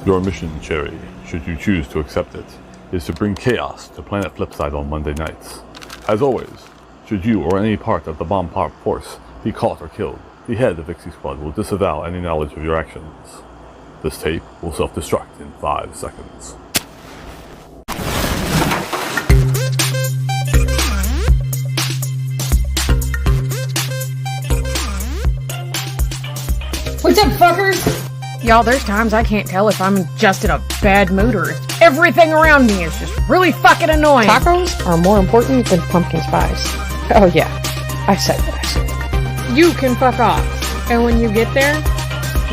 Your mission, Cherry, should you choose to accept it, is to bring chaos to planet Flipside on Monday nights. As always, should you or any part of the bomb pop force be caught or killed, the head of Ixie Squad will disavow any knowledge of your actions. This tape will self-destruct in 5 seconds. What's up, fuckers? Y'all, there's times I can't tell if I'm just in a bad mood or if everything around me is just really fucking annoying. Tacos are more important than pumpkin spice. Oh yeah, I said that. You can fuck off. And when you get there,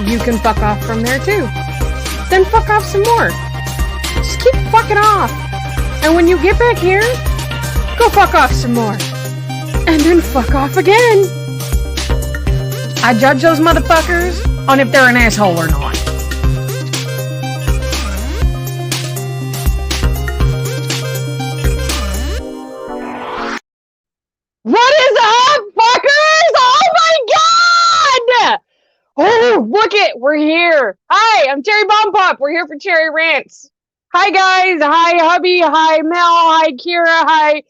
you can fuck off from there too. Then fuck off some more. Just keep fucking off. And when you get back here, go fuck off some more. And then fuck off again. I judge those motherfuckers on if they're an asshole or not. What is up, fuckers? Oh my god! Oh, look it, we're here. Hi, I'm Cherry Bomb Pop. We're here for Cherry Rants. Hi guys, hi hubby, hi Mel, hi Kira, hi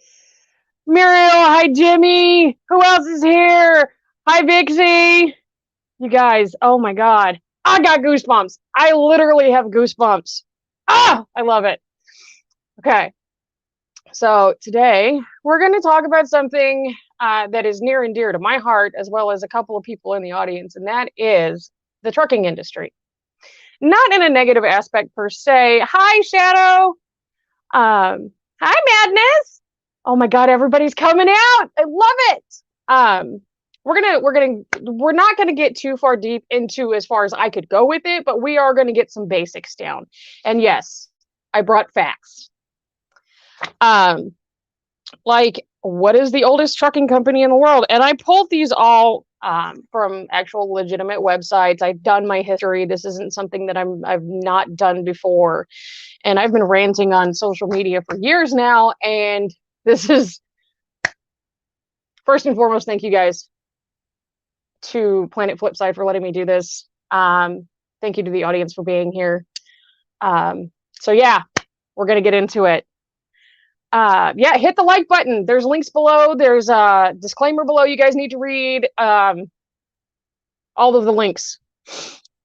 Muriel, hi Jimmy. Who else is here? Hi Vixie. You guys, oh my god. I got goosebumps. I literally have goosebumps. Ah, I love it. Okay. So today we're going to talk about something that is near and dear to my heart, as well as a couple of people in the audience, and that is the trucking industry. Not in a negative aspect per se. Hi, Shadow. Hi, Madness. Oh my god, everybody's coming out. I love it. We're not gonna get too far deep into as far as I could go with it, but we are gonna get some basics down. And yes, I brought facts. Like, what is the oldest trucking company in the world? And I pulled these all from actual legitimate websites. I've done my history. This isn't something that I've not done before, and I've been ranting on social media for years now. And this is, first and foremost, thank you guys to Planet Flipside for letting me do this. Thank you to the audience for being here. So yeah, we're gonna get into it. Yeah, hit the like button. There's links below. There's a disclaimer below you guys need to read. All of the links.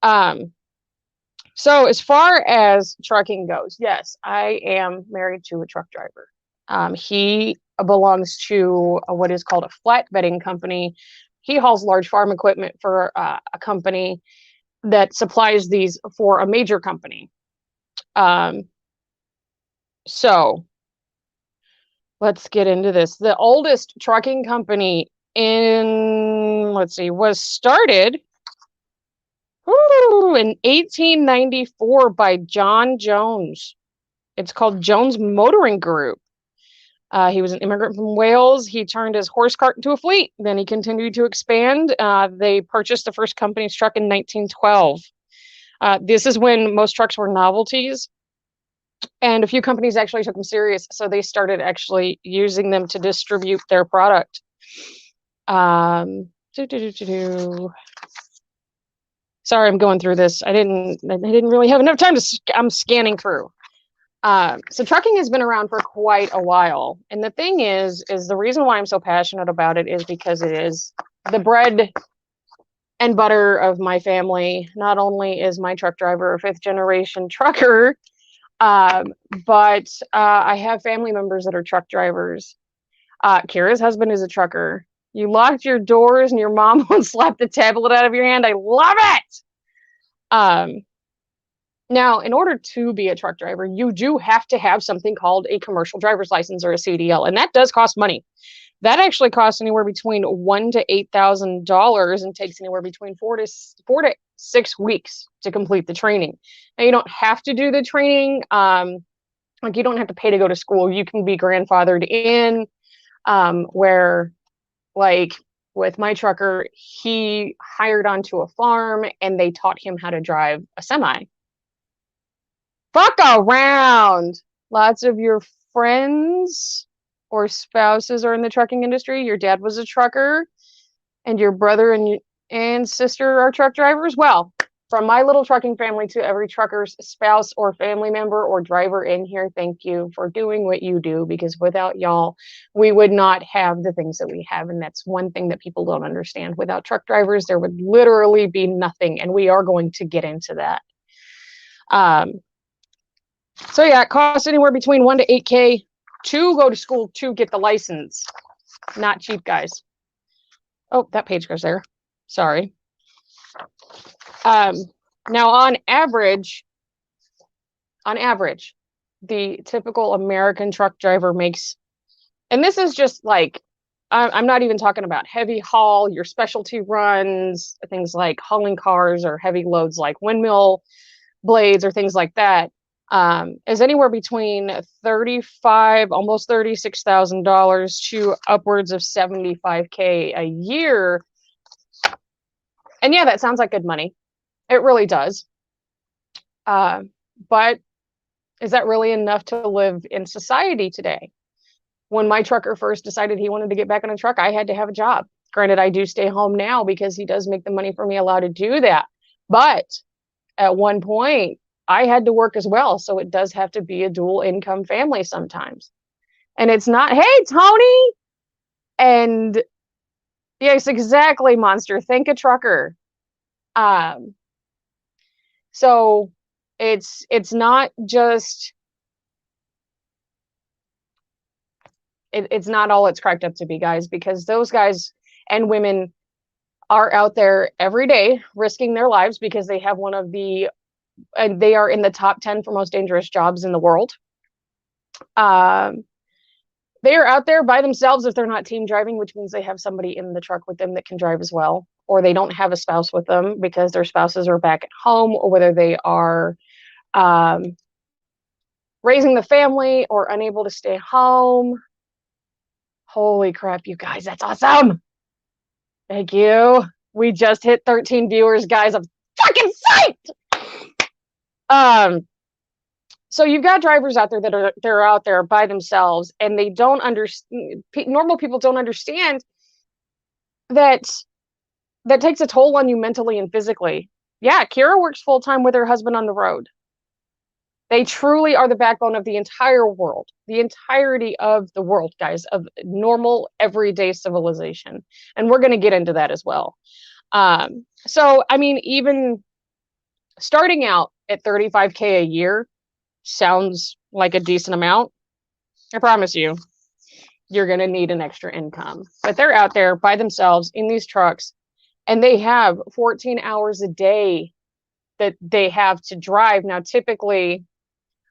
So as far as trucking goes, yes, I am married to a truck driver. He belongs to what is called a flatbedding company. He hauls large farm equipment for a company that supplies these for a major company. So let's get into this. The oldest trucking company was started in 1894 by John Jones. It's called Jones Motoring Group. He was an immigrant from Wales. He turned his horse cart into a fleet. Then he continued to expand. They purchased the first company's truck in 1912. This is when most trucks were novelties, and a few companies actually took them serious. So they started actually using them to distribute their product. Sorry, I'm going through this. I didn't really have enough time to. I'm scanning through. So trucking has been around for quite a while. And the thing is the reason why I'm so passionate about it is because it is the bread and butter of my family. Not only is my truck driver a 5th generation trucker, but I have family members that are truck drivers. Kira's husband is a trucker. You locked your doors and your mom won't slap the tablet out of your hand. I love it. Now, in order to be a truck driver, you do have to have something called a commercial driver's license or a CDL, and that does cost money. That actually costs anywhere between $1,000 to $8,000 and takes anywhere between 4 to 6 weeks to complete the training. Now, you don't have to do the training. Like, you don't have to pay to go to school. You can be grandfathered in, where, like, with my trucker, he hired onto a farm and they taught him how to drive a semi. Fuck around. Lots of your friends or spouses are in the trucking industry. Your dad was a trucker and your brother and sister are truck drivers. Well, from my little trucking family to every trucker's spouse or family member or driver in here, thank you for doing what you do, because without y'all, we would not have the things that we have. And that's one thing that people don't understand. Without truck drivers, there would literally be nothing. And we are going to get into that. So yeah, it costs anywhere between 1 to 8K to go to school to get the license. Not cheap, guys. Oh, that page goes there. Sorry. Now on average, the typical American truck driver makes, and this is just like, I'm not even talking about heavy haul, your specialty runs, things like hauling cars or heavy loads like windmill blades or things like that, is anywhere between $35,000, almost $36,000 to upwards of $75K a year. And yeah, that sounds like good money. It really does. But is that really enough to live in society today? When my trucker first decided he wanted to get back on a truck, I had to have a job. Granted, I do stay home now because he does make the money for me allowed to do that. But at one point, I had to work as well. So it does have to be a dual income family sometimes. And it's not, hey, Tony. And yes, exactly, Monster. Thank a trucker. So it's not just, it's not all it's cracked up to be, guys, because those guys and women are out there every day risking their lives because they have one of the, and they are in the top 10 for most dangerous jobs in the world. They are out there by themselves if they're not team driving, which means they have somebody in the truck with them that can drive as well, or they don't have a spouse with them because their spouses are back at home, or whether they are raising the family or unable to stay home. Holy crap, you guys, that's awesome. Thank you. We just hit 13 viewers, guys. I'm fucking psyched. So you've got drivers out there that they're out there by themselves, and they don't understand. Normal people don't understand that that takes a toll on you mentally and physically. Yeah, Kira works full time with her husband on the road. They truly are the backbone of the entire world, the entirety of the world, guys, of normal everyday civilization. And we're going to get into that as well. So, I mean, even starting out at 35K a year sounds like a decent amount. I promise you, you're going to need an extra income. But they're out there by themselves in these trucks, and they have 14 hours a day that they have to drive. Now, typically,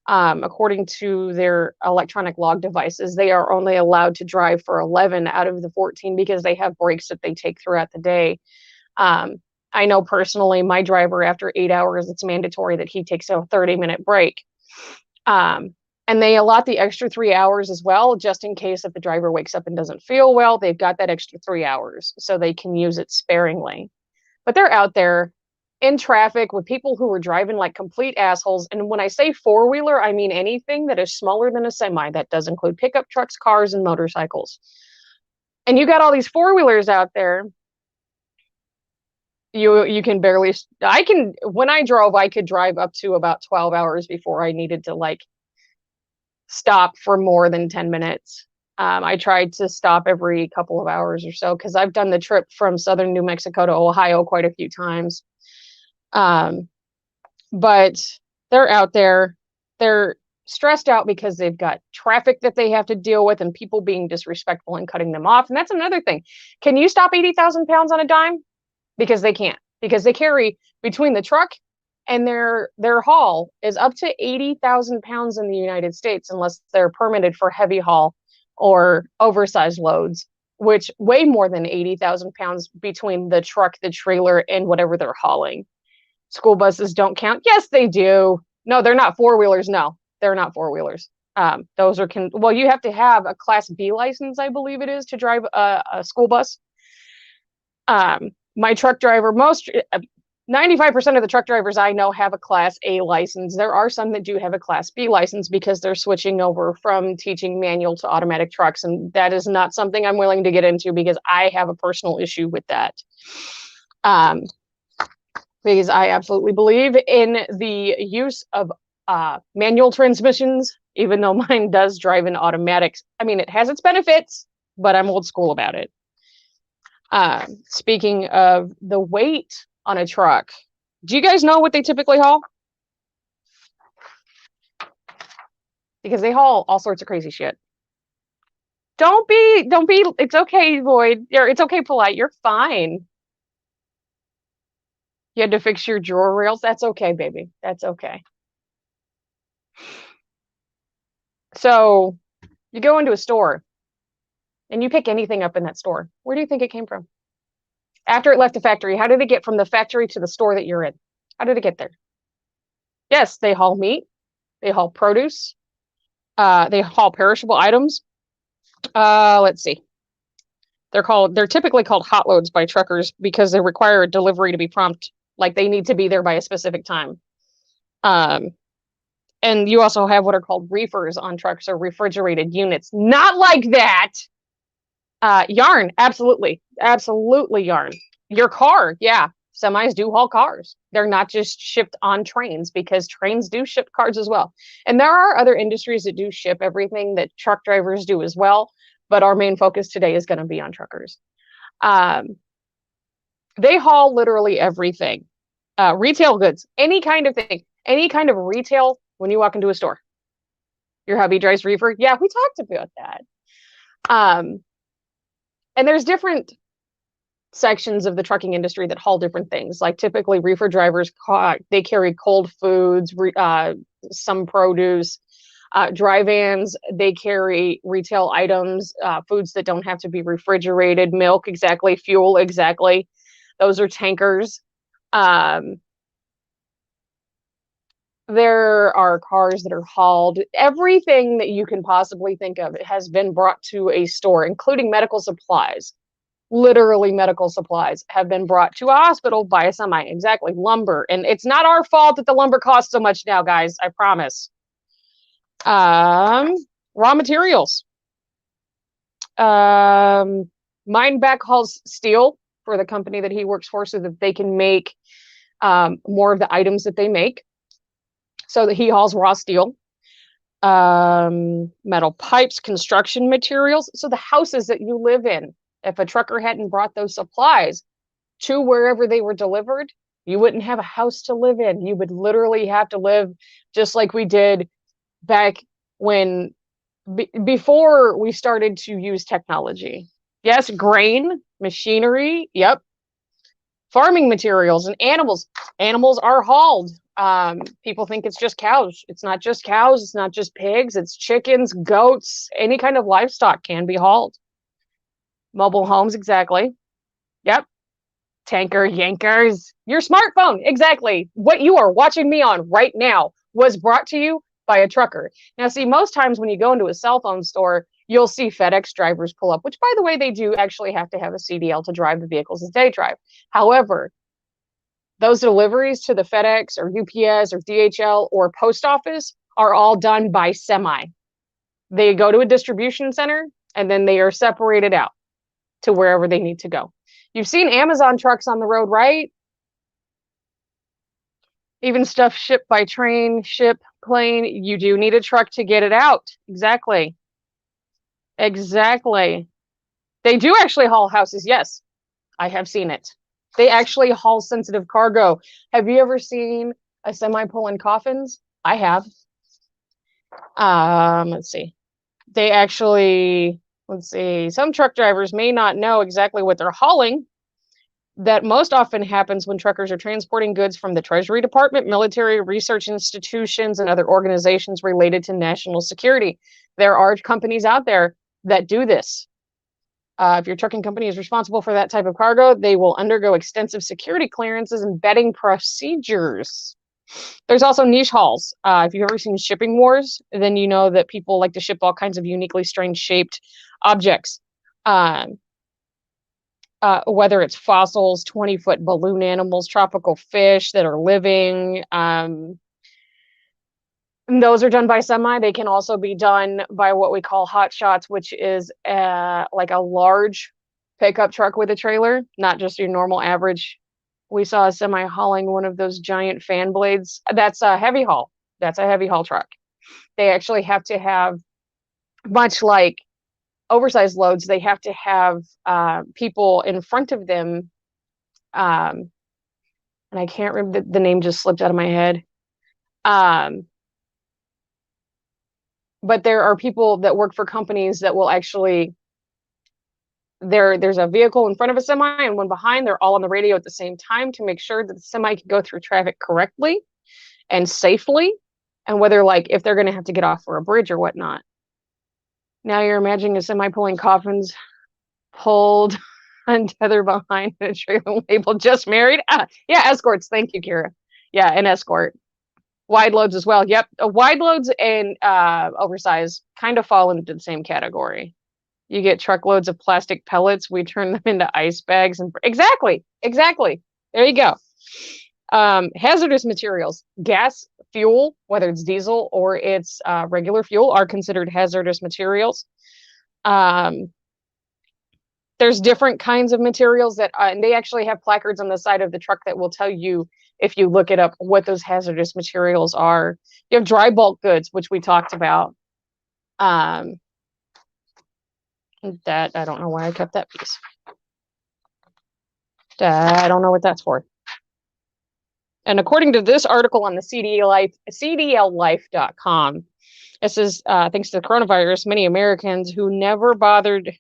according to their electronic log devices, they are only allowed to drive for 11 out of the 14 because they have breaks that they take throughout the day. I know personally, my driver, after 8 hours, it's mandatory that he takes a 30-minute break. And they allot the extra 3 hours as well, just in case if the driver wakes up and doesn't feel well, they've got that extra 3 hours so they can use it sparingly. But they're out there in traffic with people who are driving like complete assholes. And when I say four-wheeler, I mean anything that is smaller than a semi. That does include pickup trucks, cars, and motorcycles. And you got all these four-wheelers out there. You can barely, when I drove, I could drive up to about 12 hours before I needed to like stop for more than 10 minutes. I tried to stop every couple of hours or so because I've done the trip from southern New Mexico to Ohio quite a few times. But they're out there, they're stressed out because they've got traffic that they have to deal with and people being disrespectful and cutting them off. And that's another thing. Can you stop 80,000 pounds on a dime? Because they can't, because they carry between the truck and their haul is up to 80,000 pounds in the United States, unless they're permitted for heavy haul or oversized loads, which weigh more than 80,000 pounds between the truck, the trailer, and whatever they're hauling. School buses don't count. Yes, they do. No, they're not four-wheelers. No, they're not four-wheelers. Those are, well, you have to have a Class B license, I believe it is, to drive a school bus. My truck driver, 95% of the truck drivers I know have a Class A license. There are some that do have a Class B license because they're switching over from teaching manual to automatic trucks. And that is not something I'm willing to get into because I have a personal issue with that. because I absolutely believe in the use of manual transmissions, even though mine does drive in automatics. I mean, it has its benefits, but I'm old school about it. Speaking of the weight on a truck, do you guys know what they typically haul? Because they haul all sorts of crazy shit. Don't be, it's okay, Void. It's okay, Polite. You're fine. You had to fix your drawer rails. That's okay, baby. That's okay. So you go into a store and you pick anything up in that store. Where do you think it came from? After it left the factory, how did it get from the factory to the store that you're in? How did it get there? Yes, they haul meat, they haul produce, they haul perishable items. Let's see. They're typically called hot loads by truckers because they require a delivery to be prompt, like they need to be there by a specific time. And you also have what are called reefers on trucks, or refrigerated units. Not like that. Yarn, absolutely. Absolutely yarn. Your car, yeah. Semis do haul cars. They're not just shipped on trains, because trains do ship cars as well. And there are other industries that do ship everything that truck drivers do as well. But our main focus today is going to be on truckers. They haul literally everything. Retail goods, any kind of thing, any kind of retail when you walk into a store. Your hubby drives reefer. Yeah, we talked about that. And there's different sections of the trucking industry that haul different things. Like typically reefer drivers, they carry cold foods, some produce. Dry vans, they carry retail items, foods that don't have to be refrigerated, milk, exactly, fuel, exactly. Those are tankers. There are cars that are hauled. Everything that you can possibly think of has been brought to a store, including medical supplies. Literally, medical supplies have been brought to a hospital by a semi. Exactly, lumber. And it's not our fault that the lumber costs so much now, guys. I promise. Raw materials. Mine backhauls steel for the company that he works for so that they can make more of the items that they make. So that he hauls raw steel, metal pipes, construction materials. So the houses that you live in, if a trucker hadn't brought those supplies to wherever they were delivered, you wouldn't have a house to live in. You would literally have to live just like we did back when, before we started to use technology. Yes, grain, machinery, yep. Farming materials and animals. Animals are hauled. People think it's just cows. It's not just cows. It's not just pigs. It's chickens, goats, any kind of livestock can be hauled. Mobile homes, exactly. Yep. Tanker, yankers. Your smartphone, exactly. What you are watching me on right now was brought to you by a trucker. Now, see, most times when you go into a cell phone store, you'll see FedEx drivers pull up, which, by the way, they do actually have to have a CDL to drive the vehicles that they drive. However, those deliveries to the FedEx or UPS or DHL or post office are all done by semi. They go to a distribution center and then they are separated out to wherever they need to go. You've seen Amazon trucks on the road, right? Even stuff shipped by train, ship, plane, you do need a truck to get it out. Exactly. Exactly. They do actually haul houses. Yes, I have seen it. They actually haul sensitive cargo. Have you ever seen a semi pulling coffins? I have. Let's see. They actually, let's see, some truck drivers may not know exactly what they're hauling. That most often happens when truckers are transporting goods from the Treasury Department, military research institutions, and other organizations related to national security. There are companies out there that do this. If your trucking company is responsible for that type of cargo, they will undergo extensive security clearances and vetting procedures. There's also niche hauls. If you've ever seen Shipping Wars, then you know that people like to ship all kinds of uniquely strange shaped objects. Whether it's fossils, 20-foot balloon animals, tropical fish that are living. Those are done by semi. They can also be done by what we call hot shots, which is like a large pickup truck with a trailer, not just your normal average we saw a semi hauling one of those giant fan blades. That's a heavy haul. That's a heavy haul truck. They actually have to have, much like oversized loads, they have to have people in front of them. And I can't remember, the name just slipped out of my head. But there are people that work for companies that will actually, there's a vehicle in front of a semi and one behind. They're all on the radio at the same time to make sure that the semi can go through traffic correctly and safely, and whether, like, if they're going to have to get off for a bridge or whatnot. Now you're imagining a semi pulling coffins, pulled untethered behind a trailer labeled "just married." Yeah, escorts. Thank you, Kira. Yeah, an escort. Wide loads as well. Yep, wide loads and oversized kind of fall into the same category. You get truckloads of plastic pellets. We turn them into ice bags, and exactly. There you go. Hazardous materials, gas, fuel, whether it's diesel or it's regular fuel, are considered hazardous materials. There's different kinds of materials that, and they actually have placards on the side of the truck that will tell you, if you look it up, what those hazardous materials are. You have dry bulk goods, which we talked about. That, I don't know why I kept that piece. I don't know what that's for. And according to this article on the CDLlife.com, it says, thanks to the coronavirus, many Americans who never bothered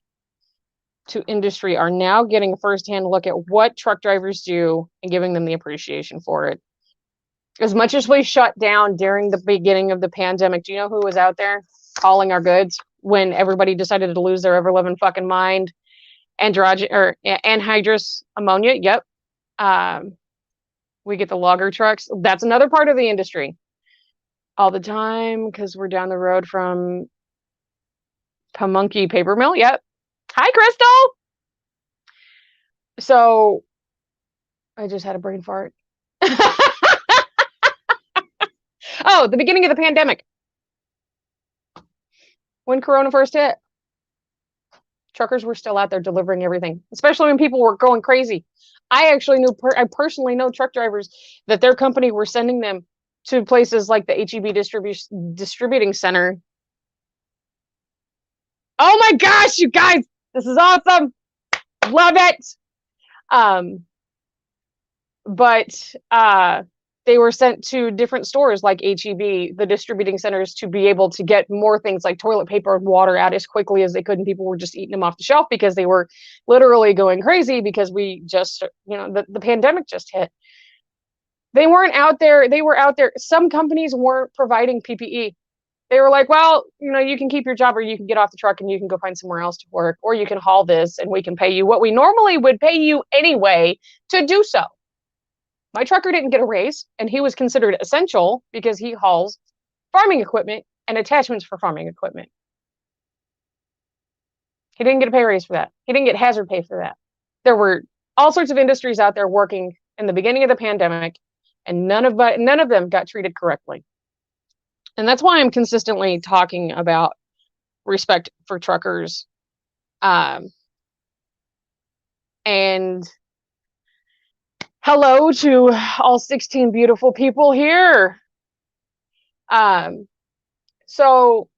to industry are now getting a firsthand look at what truck drivers do and giving them the appreciation for it. As much as we shut down during the beginning of the pandemic, do you know who was out there hauling our goods when everybody decided to lose their ever-loving fucking mind? Anhydrous ammonia. Yep. We get the logger trucks. That's another part of the industry. All the time, because we're down the road from Pamunkey Paper Mill. Yep. Hi, Crystal. So I just had a brain fart. Oh, the beginning of the pandemic. When Corona first hit, truckers were still out there delivering everything, especially when people were going crazy. I personally know truck drivers that their company were sending them to places like the HEB distributing center. Oh my gosh, you guys, this is awesome. Love it. But they were sent to different stores like HEB, the distributing centers, to be able to get more things like toilet paper and water out as quickly as they could. And people were just eating them off the shelf because they were literally going crazy because we just, the pandemic just hit. They weren't out there. They were out there. Some companies weren't providing PPE. They were like, well, you can keep your job, or you can get off the truck and you can go find somewhere else to work, or you can haul this and we can pay you what we normally would pay you anyway to do so. My trucker didn't get a raise, and he was considered essential because he hauls farming equipment and attachments for farming equipment. He didn't get a pay raise for that. He didn't get hazard pay for that. There were all sorts of industries out there working in the beginning of the pandemic, and none of them got treated correctly. And that's why I'm consistently talking about respect for truckers. And hello to all 16 beautiful people here. So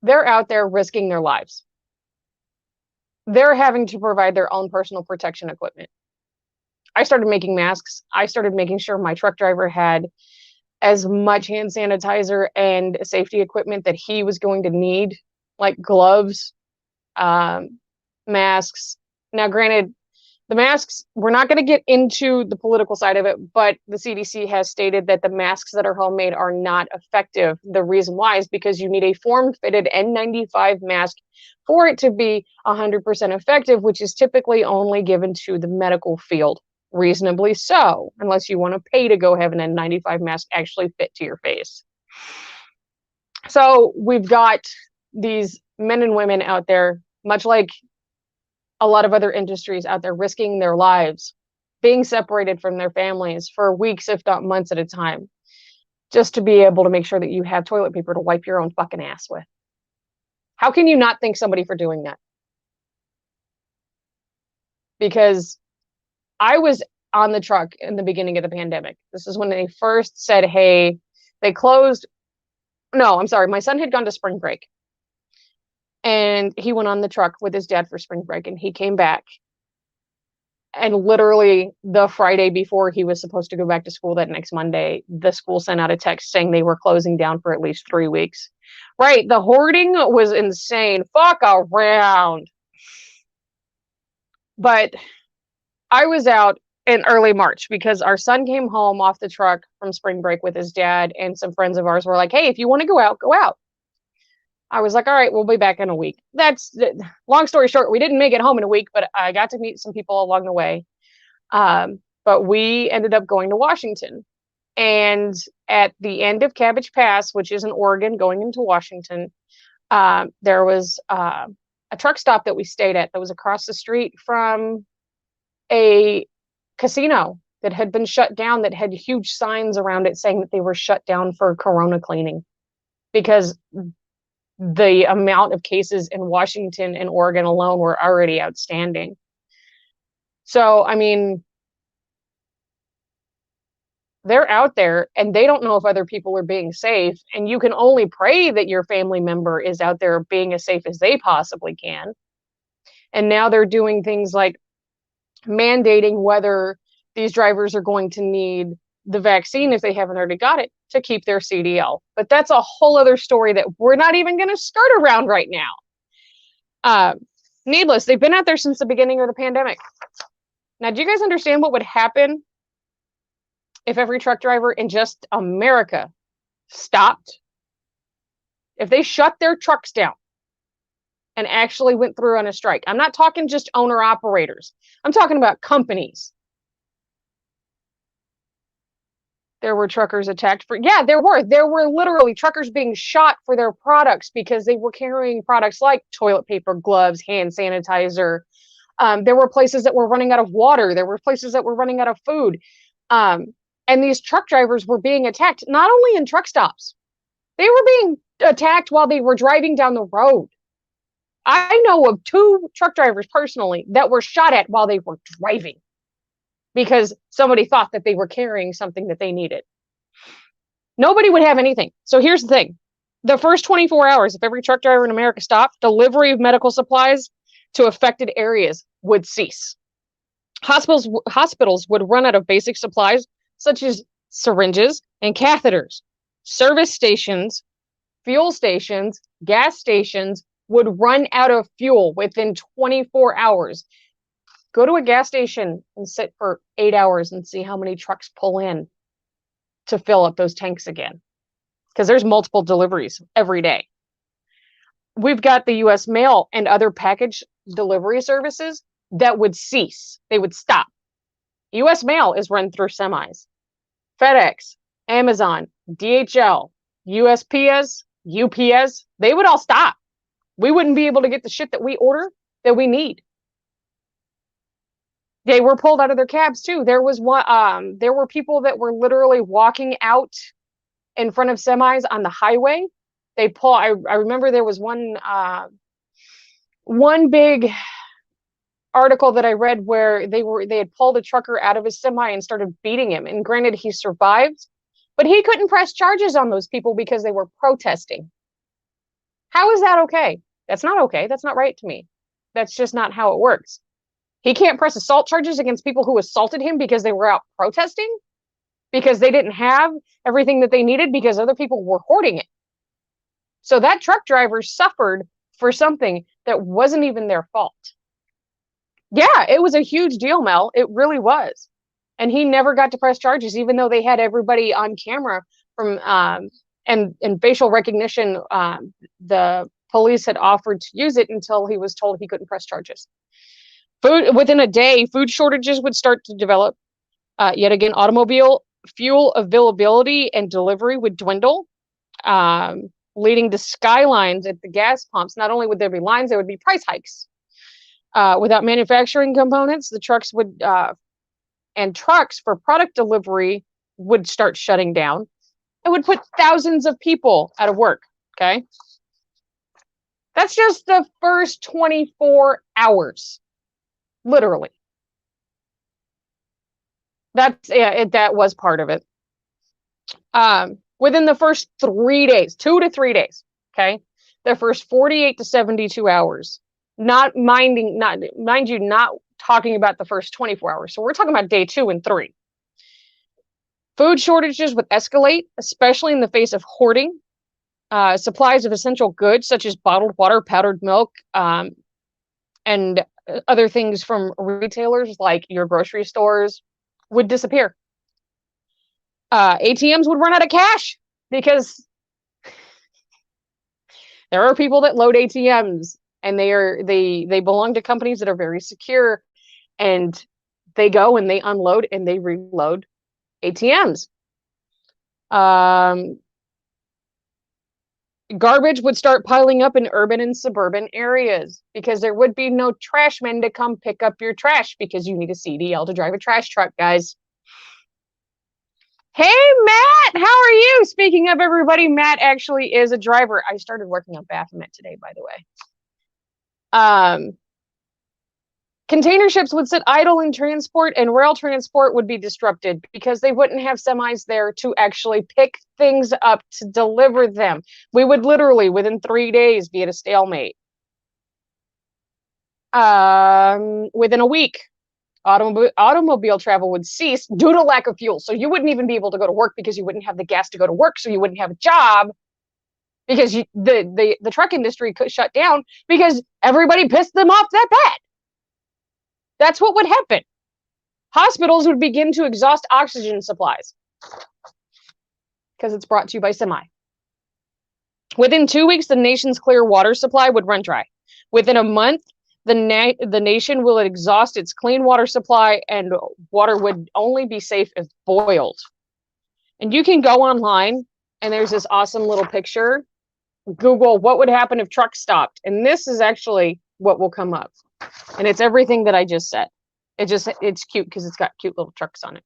they're out there risking their lives. They're having to provide their own personal protection equipment. I started making masks. I started making sure my truck driver had as much hand sanitizer and safety equipment that he was going to need, like gloves, masks. Now, granted, the masks, we're not going to get into the political side of it, but the CDC has stated that the masks that are homemade are not effective. The reason why is because you need a form-fitted N95 mask for it to be 100% effective, which is typically only given to the medical field. Reasonably so, unless you want to pay to go have an N95 mask actually fit to your face. So we've got these men and women out there, much like a lot of other industries out there, risking their lives, being separated from their families for weeks, if not months at a time, just to be able to make sure that you have toilet paper to wipe your own fucking ass with. How can you not thank somebody for doing that? Because I was on the truck in the beginning of the pandemic. This is when they first said, hey, they closed. No, I'm sorry. My son had gone to spring break and he went on the truck with his dad for spring break, and he came back. And literally the Friday before he was supposed to go back to school that next Monday, the school sent out a text saying they were closing down for at least 3 weeks. Right. The hoarding was insane. Fuck around. But I was out in early March because our son came home off the truck from spring break with his dad, and some friends of ours were like, hey, if you want to go out, go out. I was like, all right, we'll be back in a week. That's long story short. We didn't make it home in a week, but I got to meet some people along the way. But we ended up going to Washington. And at the end of Cabbage Pass, which is in Oregon going into Washington, there was a truck stop that we stayed at that was across the street from a casino that had been shut down, that had huge signs around it saying that they were shut down for corona cleaning, because the amount of cases in Washington and Oregon alone were already outstanding. So, I mean, they're out there and they don't know if other people are being safe. And you can only pray that your family member is out there being as safe as they possibly can. And now they're doing things like mandating whether these drivers are going to need the vaccine, if they haven't already got it, to keep their CDL. But that's a whole other story that we're not even going to skirt around right now. Needless, they've been out there since the beginning of the pandemic. Now, do you guys understand what would happen if every truck driver in just America stopped? If they shut their trucks down and actually went through on a strike. I'm not talking just owner operators. I'm talking about companies. There were truckers attacked for, yeah, there were literally truckers being shot for their products because they were carrying products like toilet paper, gloves, hand sanitizer. There were places that were running out of water. There were places that were running out of food. And these truck drivers were being attacked, not only in truck stops, they were being attacked while they were driving down the road. I know of 2 truck drivers personally that were shot at while they were driving because somebody thought that they were carrying something that they needed. Nobody would have anything. So here's the thing. The first 24 hours, if every truck driver in America stopped, delivery of medical supplies to affected areas would cease. Hospitals would run out of basic supplies such as syringes and catheters. Service stations, fuel stations, gas stations would run out of fuel within 24 hours. Go to a gas station and sit for 8 hours and see how many trucks pull in to fill up those tanks again, because there's multiple deliveries every day. We've got the US mail and other package delivery services that would cease. They would stop. US mail is run through semis. FedEx, Amazon, DHL, USPS, UPS, they would all stop. We wouldn't be able to get the shit that we order, that we need. They were pulled out of their cabs too. There were people that were literally walking out in front of semis on the highway. I remember there was one big article that I read where they had pulled a trucker out of his semi and started beating him. And granted, he survived, but he couldn't press charges on those people because they were protesting. How is that okay? That's not okay. That's not right to me. That's just not how it works. He can't press assault charges against people who assaulted him because they were out protesting, because they didn't have everything that they needed, because other people were hoarding it. So that truck driver suffered for something that wasn't even their fault. Yeah, it was a huge deal, Mel. It really was. And he never got to press charges, even though they had everybody on camera from and facial recognition. The police had offered to use it until he was told he couldn't press charges. Within a day, food shortages would start to develop. Yet again, automobile fuel availability and delivery would dwindle, leading to skylines at the gas pumps. Not only would there be lines, there would be price hikes. Without manufacturing components, the trucks for product delivery would start shutting down. It would put thousands of people out of work. Okay. That's just the first 24 hours, literally. That's, yeah, that was part of it. Within the first 3 days, 2 to 3 days, okay, the first 48 to 72 hours, not mind you, not talking about the first 24 hours. So we're talking about day 2 and 3. Food shortages would escalate, especially in the face of hoarding. Supplies of essential goods such as bottled water, powdered milk, and other things from retailers like your grocery stores would disappear. ATMs would run out of cash because there are people that load ATMs, and they belong to companies that are very secure, and they go and they unload and they reload ATMs. Garbage would start piling up in urban and suburban areas because there would be no trash men to come pick up your trash because you need a CDL to drive a trash truck, guys. Hey, Matt, how are you? Speaking of everybody, Matt actually is a driver. I started working on Baphomet today, by the way. Container ships would sit idle in transport, and rail transport would be disrupted because they wouldn't have semis there to actually pick things up to deliver them. We would literally, within 3 days, be at a stalemate. Within a week, automobile travel would cease due to lack of fuel. So you wouldn't even be able to go to work because you wouldn't have the gas to go to work. So you wouldn't have a job because the truck industry could shut down because everybody pissed them off that bad. That's what would happen. Hospitals would begin to exhaust oxygen supplies because it's brought to you by semi. Within 2 weeks, the nation's clear water supply would run dry. Within a month, the nation will exhaust its clean water supply, and water would only be safe if boiled. And you can go online, and there's this awesome little picture. Google what would happen if trucks stopped, and this is actually what will come up. And it's everything that I just said. It's cute because it's got cute little trucks on it.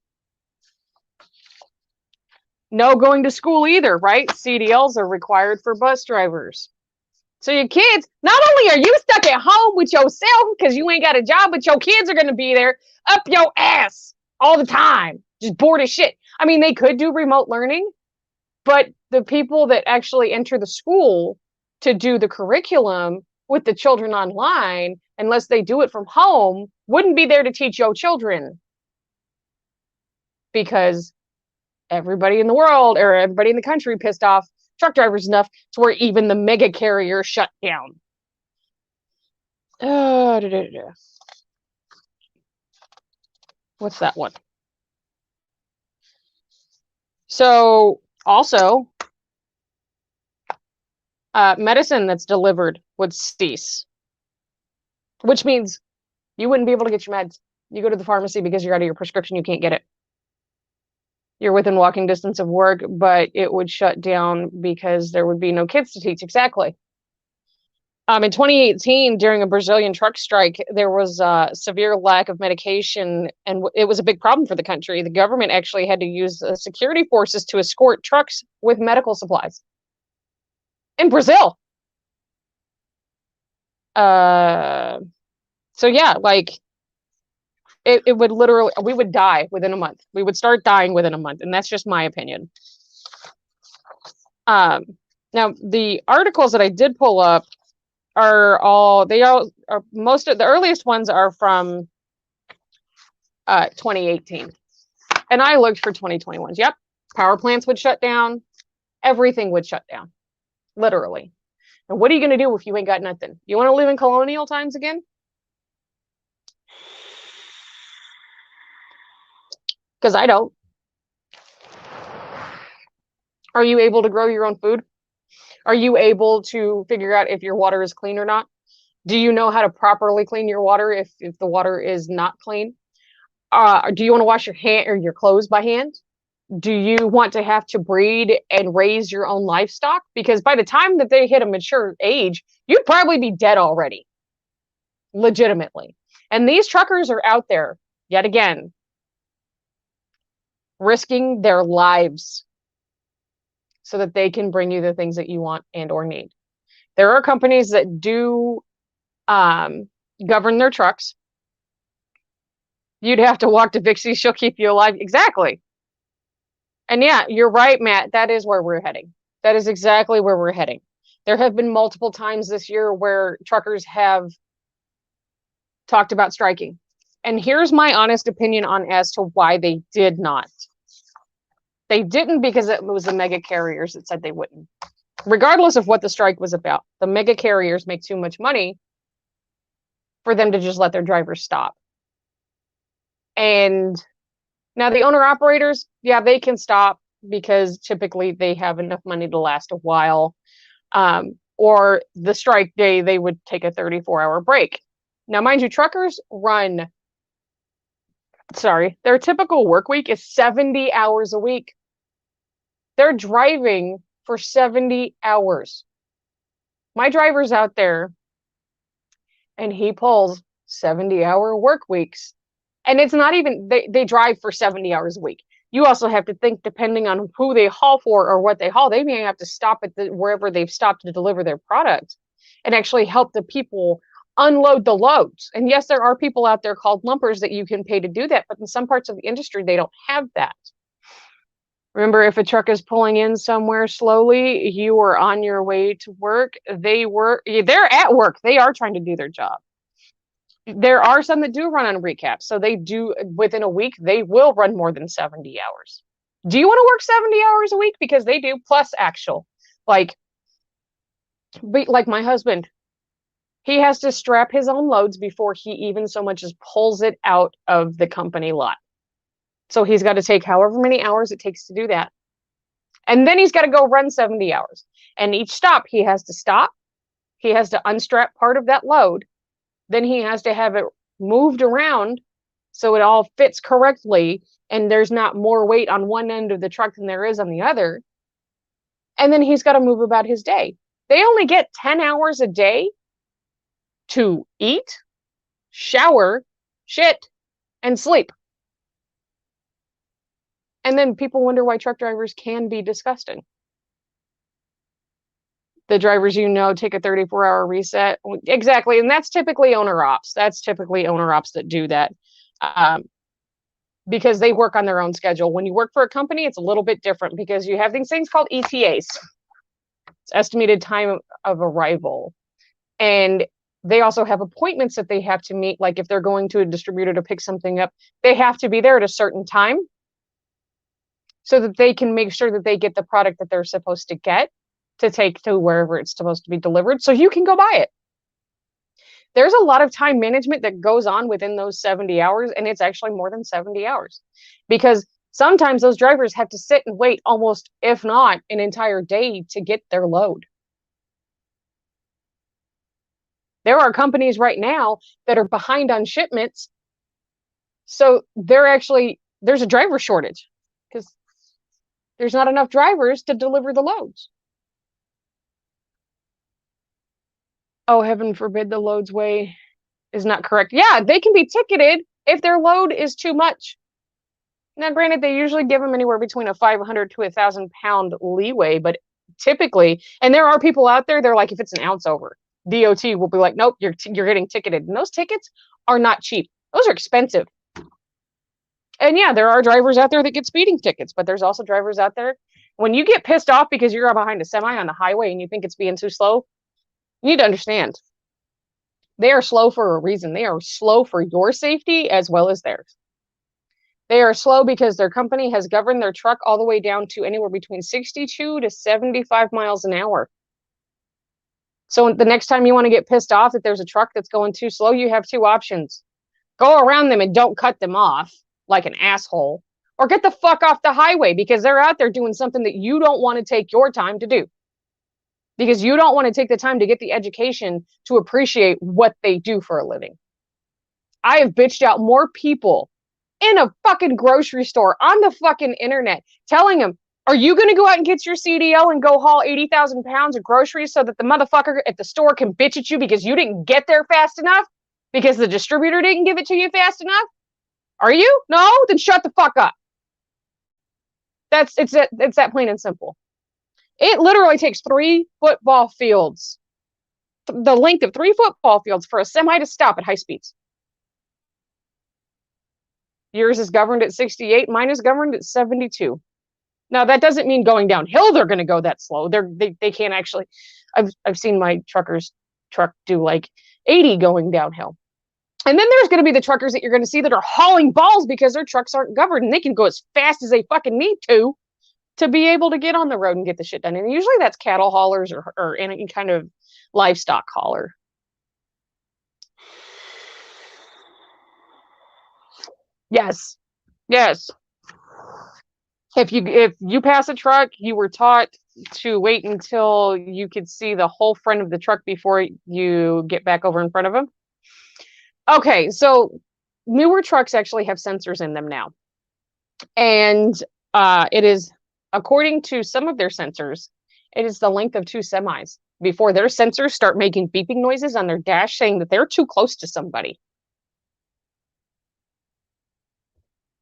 No going to school either, right? CDLs are required for bus drivers. So your kids, not only are you stuck at home with yourself because you ain't got a job, but your kids are going to be there up your ass all the time, just bored as shit. I mean, they could do remote learning, but the people that actually enter the school to do the curriculum with the children online, unless they do it from home, wouldn't be there to teach your children because everybody in the world or everybody in the country pissed off truck drivers enough to where even the mega carrier shut down. What's that one? So also, medicine that's delivered would cease, which means you wouldn't be able to get your meds. You go to the pharmacy because you're out of your prescription, you can't get it. You're within walking distance of work, but it would shut down because there would be no kids to teach. Exactly. In 2018, during a Brazilian truck strike, there was a severe lack of medication, and it was a big problem for the country. The government actually had to use security forces to escort trucks with medical supplies in Brazil. So yeah, like it would literally, we would die within a month. We would start dying within a month, and that's just my opinion. Now the articles that I did pull up are most of the earliest ones are from 2018, and I looked for 2021s. Yep, power plants would shut down, everything would shut down, literally. And what are you going to do if you ain't got nothing? You want to live in colonial times again? Because I don't. Are you able to grow your own food? Are you able to figure out if your water is clean or not? Do you know how to properly clean your water if the water is not clean? Do you want to wash your hand or your clothes by hand? Do you want to have to breed and raise your own livestock? Because by the time that they hit a mature age, you'd probably be dead already. Legitimately. And these truckers are out there, yet again, risking their lives so that they can bring you the things that you want and or need. There are companies that do govern their trucks. You'd have to walk to Vixie. She'll keep you alive. Exactly. And yeah, you're right, Matt. That is where we're heading. That is exactly where we're heading. There have been multiple times this year where truckers have talked about striking. And here's my honest opinion on as to why they did not. They didn't because it was the mega carriers that said they wouldn't. Regardless of what the strike was about, the mega carriers make too much money for them to just let their drivers stop. And now the owner operators, yeah, they can stop because typically they have enough money to last a while. Or the strike day, they would take a 34-hour break. Now, mind you, truckers their typical work week is 70 hours a week. They're driving for 70 hours. My driver's out there and he pulls 70-hour work weeks. And it's not even, they drive for 70 hours a week. You also have to think, depending on who they haul for or what they haul, they may have to stop at wherever they've stopped to deliver their product and actually help the people unload the loads. And yes, there are people out there called lumpers that you can pay to do that, but in some parts of the industry, they don't have that. Remember, if a truck is pulling in somewhere slowly, you are on your way to work. They're at work. They are trying to do their job. There are some that do run on recaps. So they do, within a week, they will run more than 70 hours. Do you want to work 70 hours a week? Because they do, plus actual. Like my husband, he has to strap his own loads before he even so much as pulls it out of the company lot. So he's got to take however many hours it takes to do that. And then he's got to go run 70 hours. And each stop, he has to stop. He has to unstrap part of that load. Then he has to have it moved around so it all fits correctly and there's not more weight on one end of the truck than there is on the other. And then he's got to move about his day. They only get 10 hours a day to eat, shower, shit, and sleep. And then people wonder why truck drivers can be disgusting. The drivers, take a 34-hour reset. Exactly. And that's typically owner ops. That's typically owner ops that do that because they work on their own schedule. When you work for a company, it's a little bit different because you have these things called ETAs. It's estimated time of arrival. And they also have appointments that they have to meet. Like if they're going to a distributor to pick something up, they have to be there at a certain time so that they can make sure that they get the product that they're supposed to get to take to wherever it's supposed to be delivered so you can go buy it. There's a lot of time management that goes on within those 70 hours, and it's actually more than 70 hours because sometimes those drivers have to sit and wait almost, if not an entire day to get their load. There are companies right now that are behind on shipments. So there's a driver shortage because there's not enough drivers to deliver the loads. Oh, heaven forbid the load's way is not correct. Yeah, they can be ticketed if their load is too much. Now, granted, they usually give them anywhere between a 500 to 1,000 pound leeway, but typically, and there are people out there, they're like, if it's an ounce over, DOT will be like, nope, you're getting ticketed. And those tickets are not cheap. Those are expensive. And yeah, there are drivers out there that get speeding tickets, but there's also drivers out there. When you get pissed off because you're behind a semi on the highway and you think it's being too slow, you need to understand. They are slow for a reason. They are slow for your safety as well as theirs. They are slow because their company has governed their truck all the way down to anywhere between 62 to 75 miles an hour. So the next time you want to get pissed off that there's a truck that's going too slow, you have two options. Go around them and don't cut them off like an asshole, or get the fuck off the highway because they're out there doing something that you don't want to take your time to do. Because you don't want to take the time to get the education to appreciate what they do for a living. I have bitched out more people in a fucking grocery store on the fucking internet telling them, are you going to go out and get your CDL and go haul 80,000 pounds of groceries so that the motherfucker at the store can bitch at you because you didn't get there fast enough? Because the distributor didn't give it to you fast enough? Are you? No? Then shut the fuck up. It's that plain and simple. It literally takes 3 football fields, the length of 3 football fields for a semi to stop at high speeds. Yours is governed at 68. Mine is governed at 72. Now that doesn't mean going downhill they're going to go that slow. They can't actually. I've seen my truck do like 80 going downhill. And then there's going to be the truckers that you're going to see that are hauling balls because their trucks aren't governed and they can go as fast as they fucking need to be able to get on the road and get the shit done. And usually that's cattle haulers or any kind of livestock hauler. Yes. Yes. If you pass a truck, you were taught to wait until you could see the whole front of the truck before you get back over in front of them. Okay, so newer trucks actually have sensors in them now. And it is, according to some of their sensors, it is the length of 2 semis before their sensors start making beeping noises on their dash saying that they're too close to somebody.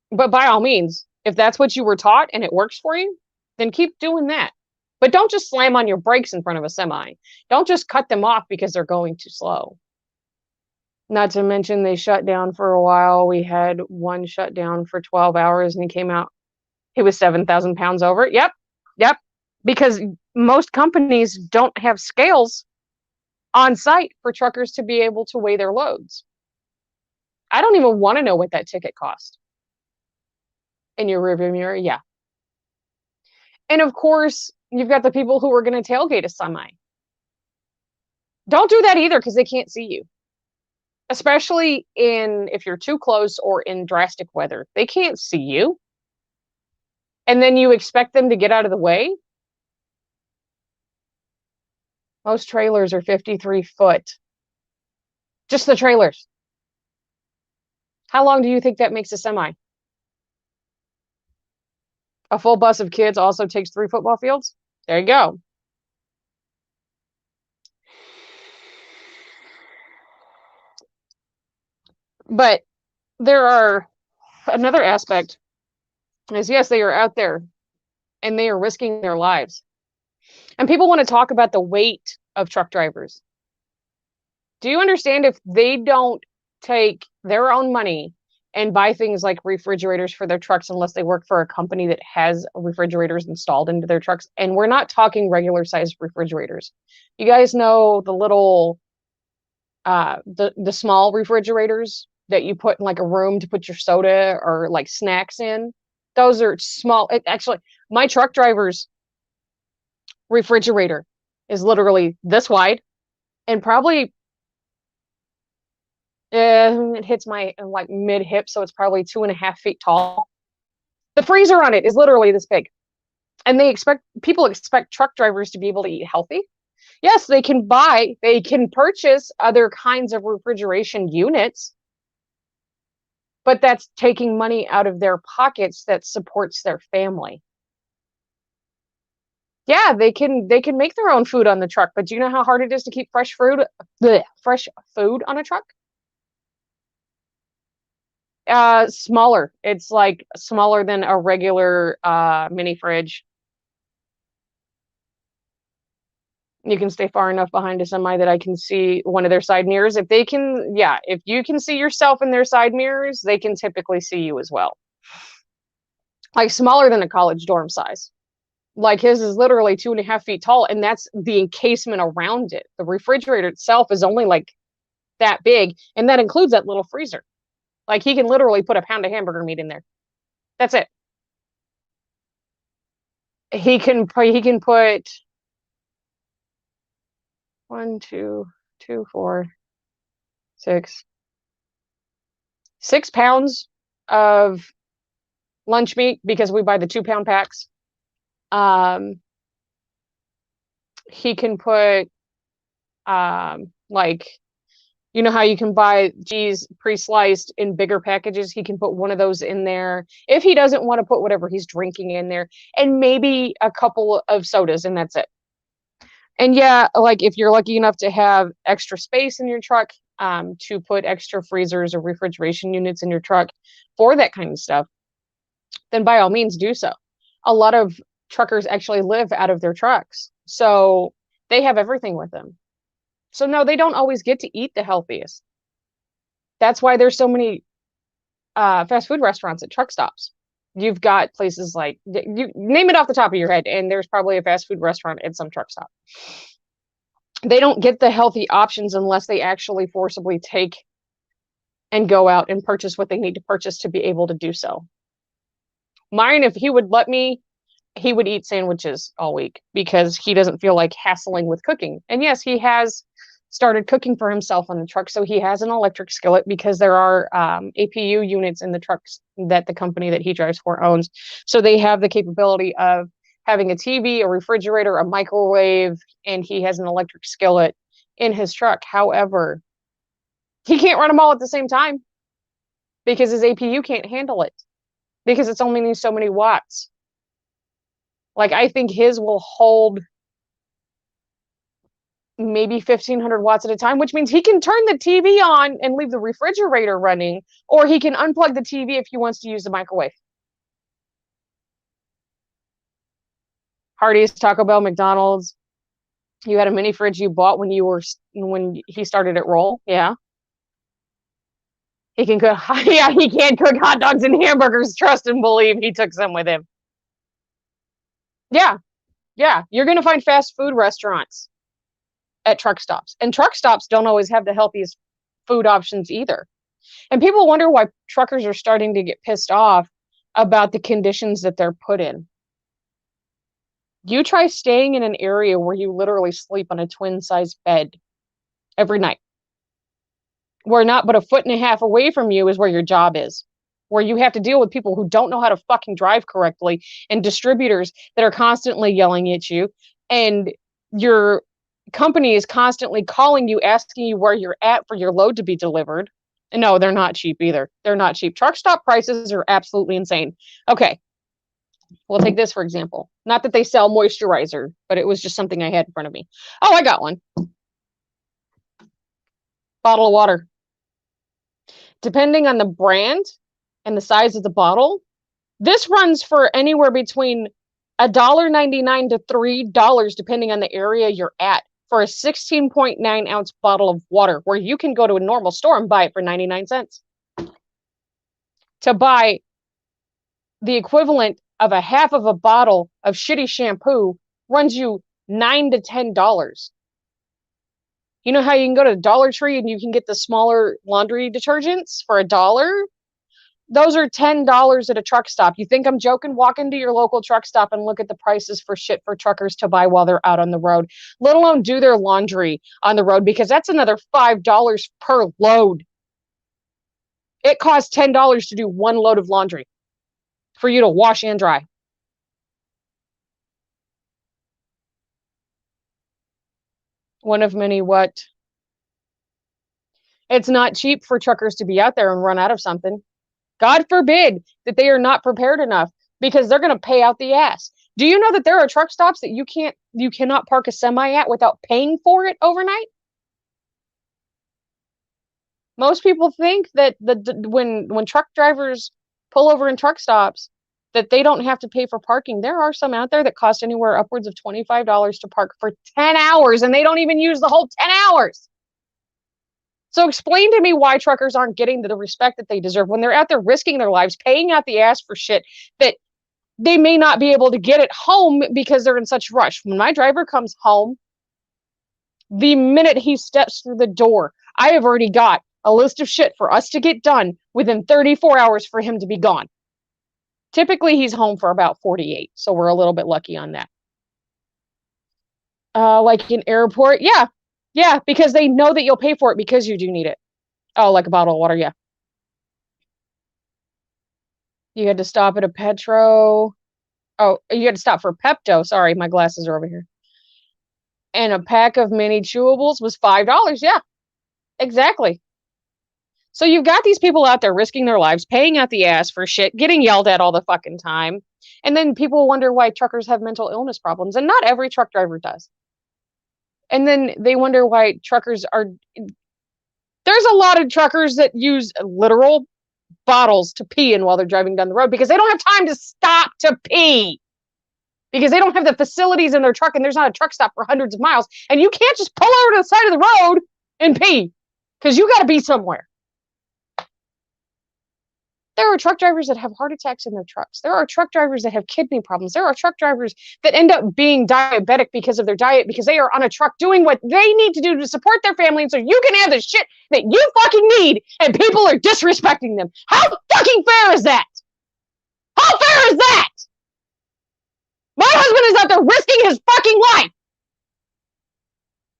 But by all means, if that's what you were taught and it works for you, then keep doing that. But don't just slam on your brakes in front of a semi. Don't just cut them off because they're going too slow. Not to mention they shut down for a while. We had one shut down for 12 hours and he came out, he was 7,000 pounds over. Yep. Because most companies don't have scales on site for truckers to be able to weigh their loads. I don't even want to know what that ticket cost. In your rearview mirror, yeah. And of course, you've got the people who are going to tailgate a semi. Don't do that either because they can't see you. Especially if you're too close or in drastic weather. They can't see you. And then you expect them to get out of the way? Most trailers are 53 foot. Just the trailers. How long do you think that makes a semi? A full bus of kids also takes 3 football fields? There you go. But there are another aspect is yes, they are out there and they are risking their lives. And people want to talk about the weight of truck drivers. Do you understand if they don't take their own money and buy things like refrigerators for their trucks unless they work for a company that has refrigerators installed into their trucks? And we're not talking regular sized refrigerators. You guys know the little the small refrigerators that you put in like a room to put your soda or like snacks in? Those are small. Actually, my truck driver's refrigerator is literally this wide and probably it hits my like mid hip, so it's probably 2.5 feet tall. The freezer on it is literally this big. And people expect truck drivers to be able to eat healthy. Yes, they can purchase other kinds of refrigeration units, but that's taking money out of their pockets that supports their family. Yeah, they can make their own food on the truck, but do you know how hard it is to keep fresh food on a truck? Smaller. It's like smaller than a regular mini fridge. You can stay far enough behind a semi that I can see one of their side mirrors. If you can see yourself in their side mirrors, they can typically see you as well. Like smaller than a college dorm size. Like his is literally 2.5 feet tall, and that's the encasement around it. The refrigerator itself is only like that big, and that includes that little freezer. Like he can literally put a pound of hamburger meat in there. That's it. He can put 1, 2, 2, 4, 6, 6 pounds of lunch meat because we buy the 2-pound packs. He can put like, you know how you can buy cheese pre-sliced in bigger packages? He can put one of those in there. If he doesn't want to put whatever he's drinking in there, and maybe a couple of sodas, and that's it. And yeah, like if you're lucky enough to have extra space in your truck, to put extra freezers or refrigeration units in your truck for that kind of stuff, then by all means do so. A lot of truckers actually live out of their trucks, so they have everything with them. So no, they don't always get to eat the healthiest. That's why there's so many fast food restaurants at truck stops. You've got places like, you name it off the top of your head, and there's probably a fast food restaurant at some truck stop. They don't get the healthy options unless they actually forcibly take and go out and purchase what they need to purchase to be able to do so. Mine, if he would let me, he would eat sandwiches all week because he doesn't feel like hassling with cooking. And yes, he has started cooking for himself on the truck. So he has an electric skillet because there are APU units in the trucks that the company that he drives for owns. So they have the capability of having a TV, a refrigerator, a microwave, and he has an electric skillet in his truck. However, he can't run them all at the same time because his APU can't handle it because it's only needs so many watts. Like, I think his will hold maybe 1,500 watts at a time, which means he can turn the TV on and leave the refrigerator running, or he can unplug the TV if he wants to use the microwave. Hardee's, Taco Bell, McDonald's. You had a mini fridge you bought when he started at Roll. Yeah. He can cook. Yeah, he can't cook hot dogs and hamburgers. Trust and believe, he took some with him. Yeah. Yeah. You're going to find fast food restaurants at truck stops, and truck stops don't always have the healthiest food options either. And people wonder why truckers are starting to get pissed off about the conditions that they're put in. You try staying in an area where you literally sleep on a twin-size bed every night, where not but a foot and a half away from you is where your job is, where you have to deal with people who don't know how to fucking drive correctly, and distributors that are constantly yelling at you, and your company is constantly calling you, asking you where you're at for your load to be delivered. And no, they're not cheap either. They're not cheap. Truck stop prices are absolutely insane. Okay. We'll take this for example. Not that they sell moisturizer, but it was just something I had in front of me. Oh, I got one. Bottle of water. Depending on the brand and the size of the bottle, this runs for anywhere between $1.99 to $3, depending on the area you're at, for a 16.9 ounce bottle of water, where you can go to a normal store and buy it for 99 cents. To buy the equivalent of a half of a bottle of shitty shampoo runs you $9 to $10. You know how you can go to Dollar Tree and you can get the smaller laundry detergents for $1? Those are $10 at a truck stop. You think I'm joking? Walk into your local truck stop and look at the prices for shit for truckers to buy while they're out on the road, let alone do their laundry on the road, because that's another $5 per load. It costs $10 to do one load of laundry for you to wash and dry. One of many what? It's not cheap for truckers to be out there and run out of something. God forbid that they are not prepared enough, because they're going to pay out the ass. Do you know that there are truck stops that you cannot park a semi at without paying for it overnight? Most people think that when truck drivers pull over in truck stops, that they don't have to pay for parking. There are some out there that cost anywhere upwards of $25 to park for 10 hours, and they don't even use the whole 10 hours. So explain to me why truckers aren't getting the respect that they deserve when they're out there risking their lives, paying out the ass for shit that they may not be able to get at home because they're in such rush. When my driver comes home, the minute he steps through the door, I have already got a list of shit for us to get done within 34 hours for him to be gone. Typically, he's home for about 48, so we're a little bit lucky on that. Like an airport, yeah. Yeah, because they know that you'll pay for it because you do need it. Oh, like a bottle of water, yeah. You had to stop at a Petro. Oh, you had to stop for Pepto. Sorry, my glasses are over here. And a pack of mini chewables was $5. Yeah, exactly. So you've got these people out there risking their lives, paying out the ass for shit, getting yelled at all the fucking time. And then people wonder why truckers have mental illness problems. And not every truck driver does. And then they wonder why truckers are... There's a lot of truckers that use literal bottles to pee in while they're driving down the road because they don't have time to stop to pee. Because they don't have the facilities in their truck, and there's not a truck stop for hundreds of miles. And you can't just pull over to the side of the road and pee because you got to be somewhere. There are truck drivers that have heart attacks in their trucks. There are truck drivers that have kidney problems. There are truck drivers that end up being diabetic because of their diet, because they are on a truck doing what they need to do to support their family, and so you can have the shit that you fucking need, and people are disrespecting them. How fucking fair is that? How fair is that? My husband is out there risking his fucking life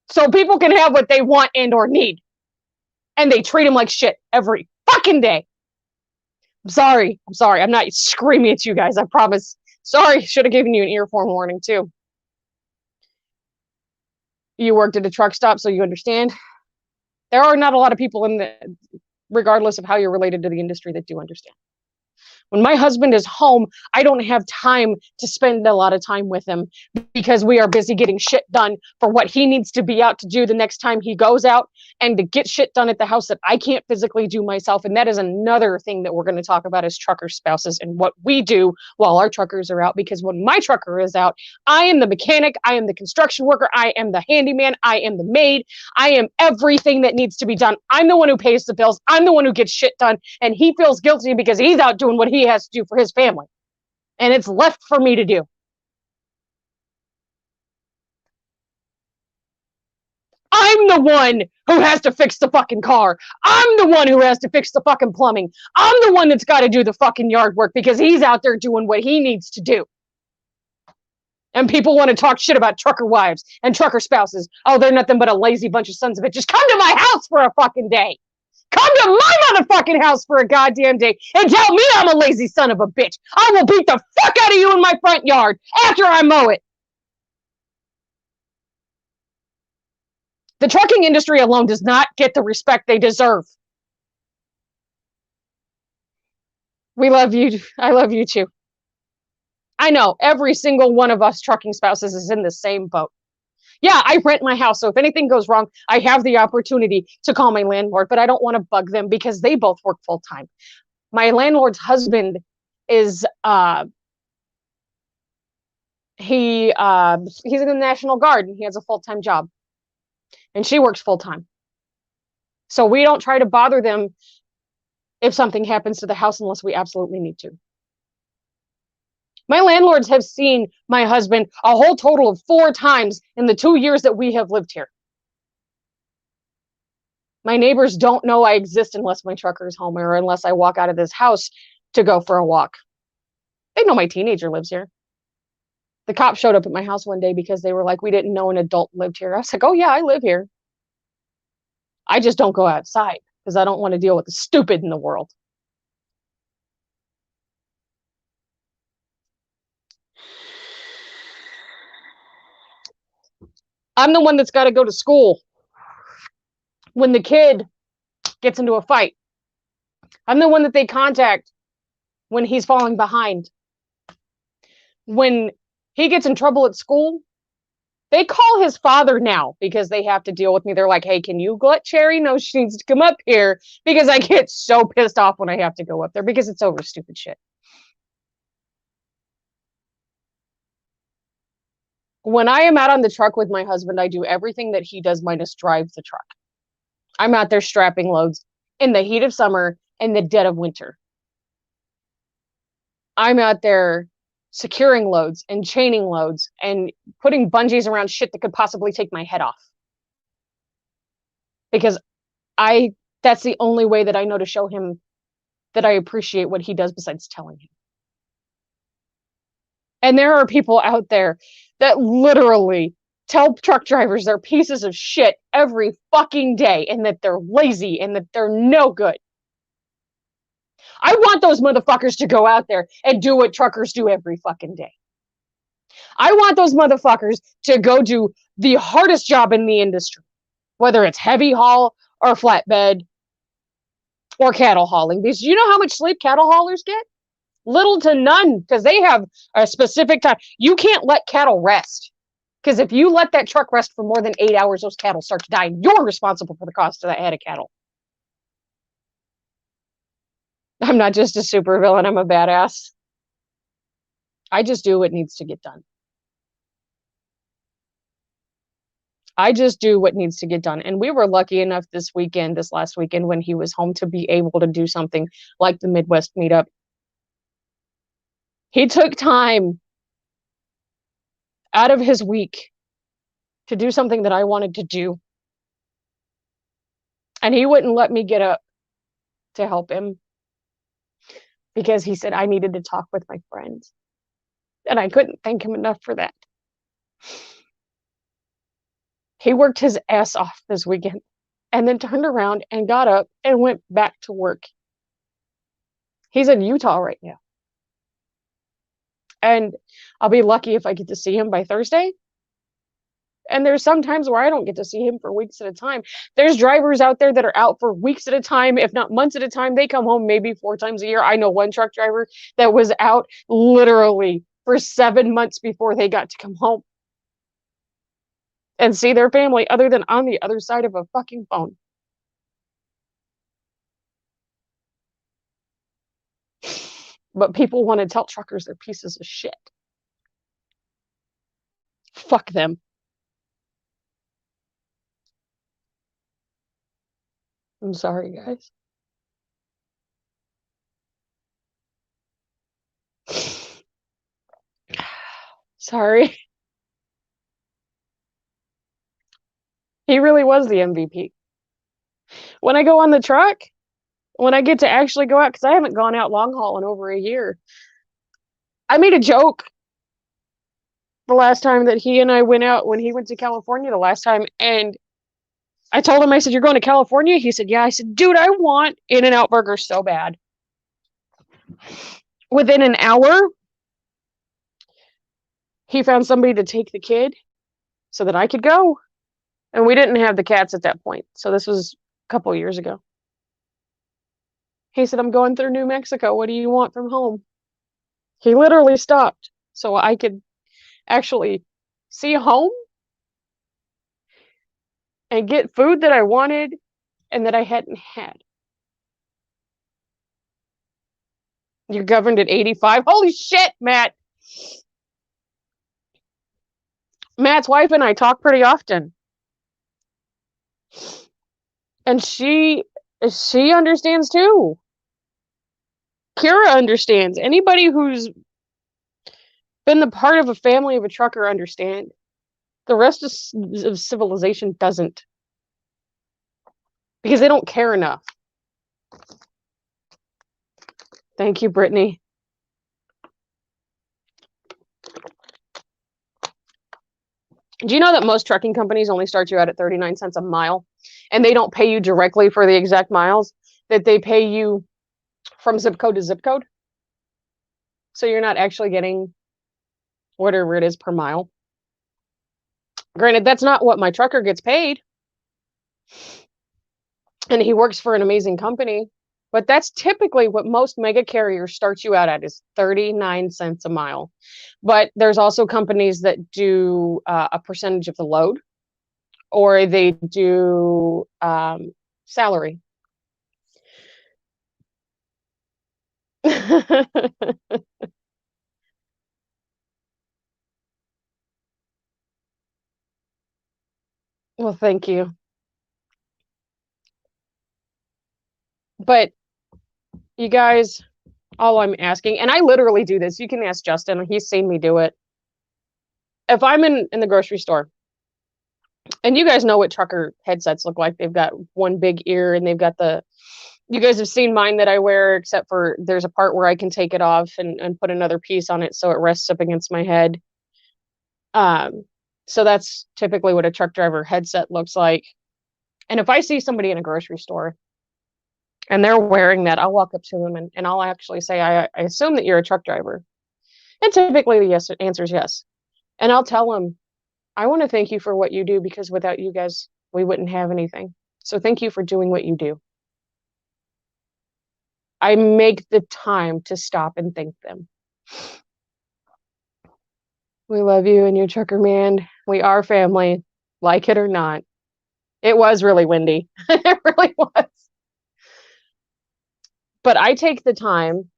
so people can have what they want and or need. And they treat him like shit every fucking day. I'm sorry. I'm not screaming at you guys, I promise. Sorry, should have given you an earphone warning too. You worked at a truck stop, so you understand. There are not a lot of people in the, regardless of how you're related to the industry, that do understand. When my husband is home, I don't have time to spend a lot of time with him because we are busy getting shit done for what he needs to be out to do the next time he goes out, and to get shit done at the house that I can't physically do myself. And that is another thing that we're going to talk about as trucker spouses and what we do while our truckers are out. Because when my trucker is out, I am the mechanic, I am the construction worker, I am the handyman, I am the maid, I am everything that needs to be done. I'm the one who pays the bills, I'm the one who gets shit done, and he feels guilty because he's out doing what he has to do for his family. And it's left for me to do. I'm the one who has to fix the fucking car. I'm the one who has to fix the fucking plumbing. I'm the one that's got to do the fucking yard work because he's out there doing what he needs to do. And people want to talk shit about trucker wives and trucker spouses. Oh, they're nothing but a lazy bunch of sons of bitches. Come to my house for a fucking day. Come to my motherfucking house for a goddamn day and tell me I'm a lazy son of a bitch. I will beat the fuck out of you in my front yard after I mow it. The trucking industry alone does not get the respect they deserve. We love you. I love you too. I know every single one of us trucking spouses is in the same boat. Yeah, I rent my house, so if anything goes wrong, I have the opportunity to call my landlord, but I don't want to bug them because they both work full time. My landlord's husband is he's in the National Guard and he has a full-time job. And she works full-time. So we don't try to bother them if something happens to the house unless we absolutely need to. My landlords have seen my husband a whole total of 4 times in the 2 years that we have lived here. My neighbors don't know I exist unless my trucker is home or unless I walk out of this house to go for a walk. They know my teenager lives here. The cops showed up at my house one day because they were like, we didn't know an adult lived here. I was like, oh yeah, I live here. I just don't go outside because I don't want to deal with the stupid in the world. I'm the one that's got to go to school when the kid gets into a fight. I'm the one that they contact when he's falling behind. When he gets in trouble at school, they call his father now because they have to deal with me. They're like, hey, can you let Cherry know she needs to come up here? Because I get so pissed off when I have to go up there because it's over stupid shit. When I am out on the truck with my husband, I do everything that he does minus drive the truck. I'm out there strapping loads in the heat of summer and the dead of winter. I'm out there securing loads and chaining loads and putting bungees around shit that could possibly take my head off. Because that's the only way that I know to show him that I appreciate what he does besides telling him. And there are people out there that literally tell truck drivers they're pieces of shit every fucking day and that they're lazy and that they're no good. I want those motherfuckers to go out there and do what truckers do every fucking day. I want those motherfuckers to go do the hardest job in the industry, whether it's heavy haul or flatbed or cattle hauling. Because you know how much sleep cattle haulers get? Little to none, because they have a specific time. You can't let cattle rest. Because if you let that truck rest for more than 8 hours, those cattle start to die. And you're responsible for the cost of that head of cattle. I'm not just a supervillain, I'm a badass. I just do what needs to get done. I just do what needs to get done. And we were lucky enough this last weekend when he was home, to be able to do something like the Midwest meetup. He took time out of his week to do something that I wanted to do. And he wouldn't let me get up to help him because he said I needed to talk with my friends. And I couldn't thank him enough for that. He worked his ass off this weekend and then turned around and got up and went back to work. He's in Utah right now. And I'll be lucky if I get to see him by Thursday. And there's some times where I don't get to see him for weeks at a time. There's drivers out there that are out for weeks at a time, if not months at a time. They come home maybe 4 times a year. I know one truck driver that was out literally for 7 months before they got to come home and see their family, other than on the other side of a fucking phone. But people want to tell truckers they're pieces of shit. Fuck them. I'm sorry, guys. Sorry. He really was the MVP. When I go on the truck, when I get to actually go out, because I haven't gone out long haul in over a year, I made a joke the last time that he and I went out, when he went to California the last time, and I told him, I said, "You're going to California?" He said, "Yeah." I said, "Dude, I want In-N-Out Burger so bad." Within an hour, he found somebody to take the kid so that I could go. And we didn't have the cats at that point. So this was a couple of years ago. He said, "I'm going through New Mexico. What do you want from home?" He literally stopped so I could actually see home and get food that I wanted and that I hadn't had. You're governed at 85. Holy shit, Matt. Matt's wife and I talk pretty often. And she understands too. Kira understands. Anybody who's been the part of a family of a trucker understand. The rest of civilization doesn't. Because they don't care enough. Thank you, Brittany. Do you know that most trucking companies only start you out at 39 cents a mile? And they don't pay you directly for the exact miles, that they pay you from zip code to zip code? So you're not actually getting whatever it is per mile. Granted, that's not what my trucker gets paid. And he works for an amazing company. But that's typically what most mega carriers start you out at, is 39 cents a mile. But there's also companies that do a percentage of the load, or they do salary. Well, thank you. But you guys, all I'm asking, and I literally do this, you can ask Justin, he's seen me do it. If I'm in the grocery store, and you guys know what trucker headsets look like, they've got one big ear and they've got you guys have seen mine that I wear, except for there's a part where I can take it off and put another piece on it so it rests up against my head. So that's typically what a truck driver headset looks like. And if I see somebody in a grocery store and they're wearing that, I'll walk up to them and I'll actually say, I assume that you're a truck driver. And typically the answer is yes. And I'll tell them, I want to thank you for what you do, because without you guys, we wouldn't have anything. So thank you for doing what you do. I make the time to stop and thank them. We love you and your trucker man. We are family, like it or not. It was really windy. It really was. But I take the time.